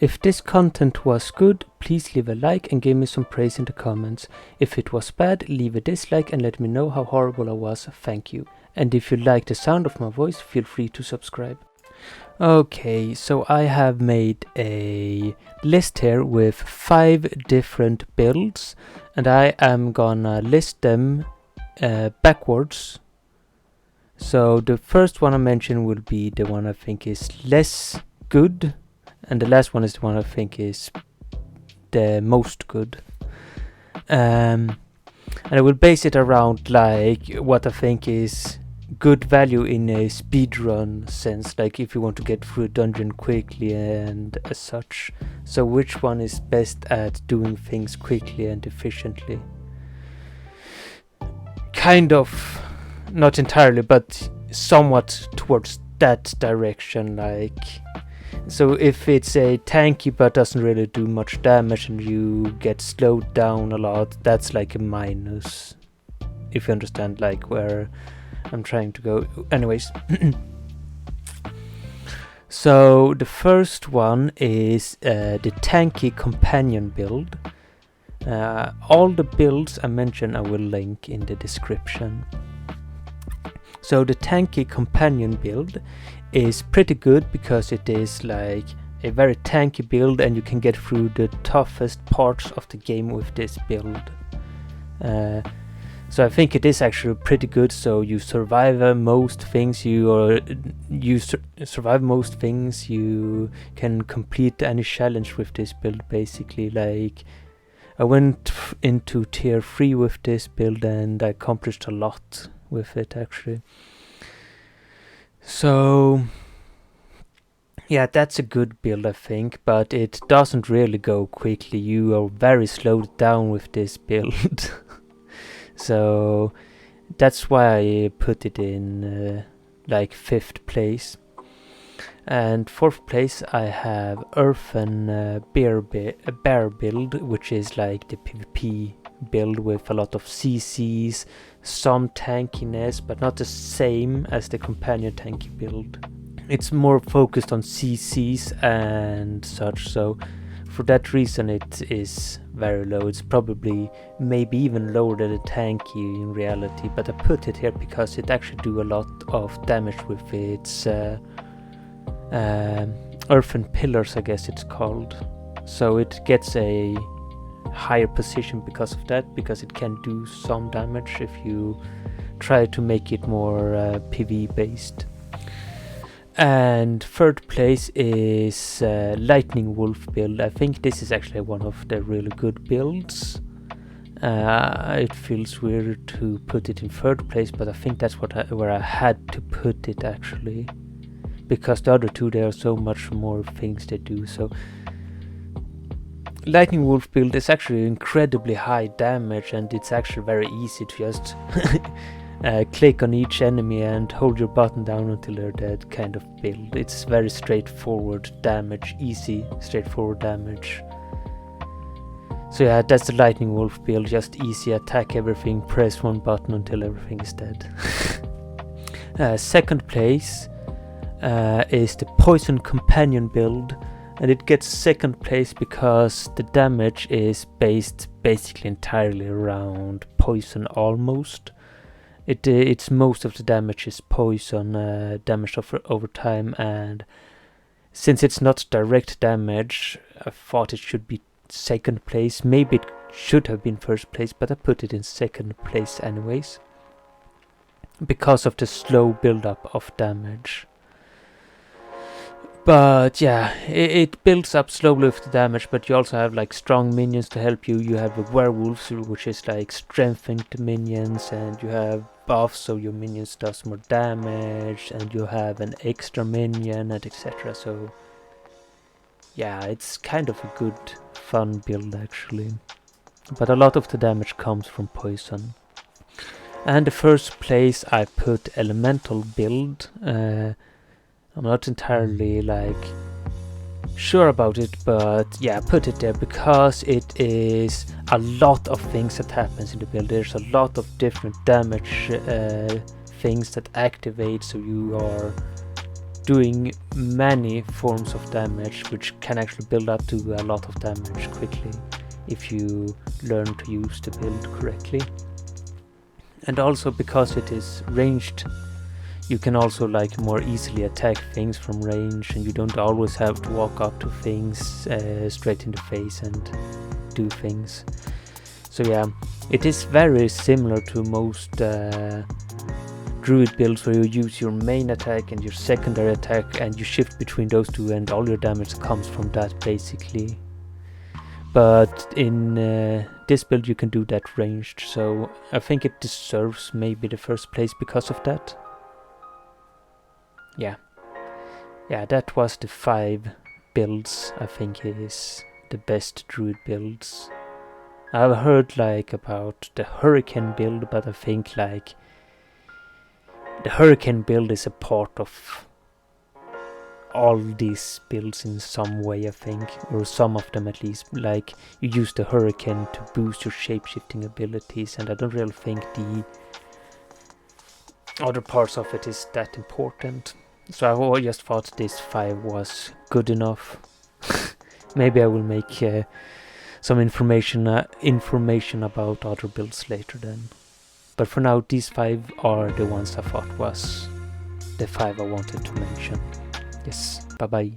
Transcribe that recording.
If this content was good, please leave a like and give me some praise in the comments. If it was bad, leave a dislike and let me know how horrible I was. Thank you. And if you like the sound of my voice, feel free to subscribe. Okay, so I have made a list here with 5 different builds, and I am gonna list them backwards. So the first one I mentioned will be the one I think is less good, and the last one is the one I think is the most good. And I will base it around like what I think is good value in a speedrun sense, like if you want to get through a dungeon quickly and as such. So which one is best at doing things quickly and efficiently? Kind of, not entirely, but somewhat towards that direction. Like, so if it's a tanky but doesn't really do much damage and you get slowed down a lot, that's like a minus, if you understand like where I'm trying to go. Anyways, so the first one is the tanky companion build. All the builds I mention I will link in the description. So the tanky companion build is pretty good because it is like a very tanky build and you can get through the toughest parts of the game with this build. So I think it is actually pretty good. So you survive most things. Survive most things. You can complete any challenge with this build. Basically, like I went into tier 3 with this build and I accomplished a lot with it actually. So yeah, that's a good build I think, but it doesn't really go quickly. You are very slowed down with this build. So that's why I put it in like 5th place. And 4th place I have Earthen Bear build, which is like the PvP build with a lot of CCs, some tankiness, but not the same as the companion tanky build. It's more focused on CCs and such, so for that reason it is very low. It's probably maybe even lower than the tanky in reality, but I put it here because it actually do a lot of damage with its earthen pillars, I guess it's called. So it gets a higher position because of that, because it can do some damage if you try to make it more PvE based. And 3rd place is Lightning Wolf build. I think this is actually one of the really good builds. It feels weird to put it in 3rd place, but I think that's where I had to put it actually, because the other two, there are so much more things they do. So Lightning Wolf build is actually incredibly high damage, and it's actually very easy to just click on each enemy and hold your button down until they're dead kind of build. It's very straightforward damage, easy, straightforward damage. So yeah, that's the Lightning Wolf build, just easy, attack everything, press one button until everything is dead. 2nd place is the Poison Companion build, and it gets 2nd place because the damage is based basically entirely around poison almost. It's most of the damage is poison damage over time, and since it's not direct damage, I thought it should be 2nd place. Maybe it should have been 1st place, but I put it in 2nd place anyways, because of the slow build-up of damage. But yeah, it builds up slowly with the damage, but you also have like strong minions to help you. You have the werewolves, which is like strengthened minions, and you have buffs so your minions does more damage, and you have an extra minion and etc. So yeah, it's kind of a good fun build actually, but a lot of the damage comes from poison. And the 1st place I put Elemental build. I'm not entirely like sure about it, but yeah, I put it there because it is a lot of things that happens in the build. There's a lot of different damage things that activate, so you are doing many forms of damage, which can actually build up to a lot of damage quickly if you learn to use the build correctly. And also because it is ranged, you can also like more easily attack things from range, and you don't always have to walk up to things straight in the face and do things. So yeah, it is very similar to most Druid builds, where you use your main attack and your secondary attack and you shift between those two, and all your damage comes from that basically. But in this build you can do that ranged, so I think it deserves maybe the first place because of that. Yeah, that was the 5 builds I think is the best Druid builds. I've heard like about the Hurricane build, but I think like the Hurricane build is a part of all these builds in some way, I think, or some of them at least. Like, you use the Hurricane to boost your shape-shifting abilities, and I don't really think the other parts of it is that important. So I just thought this 5 was good enough. Maybe I will make some information about other builds later then. But for now, these 5 are the ones I thought was the 5 I wanted to mention. Yes, bye bye.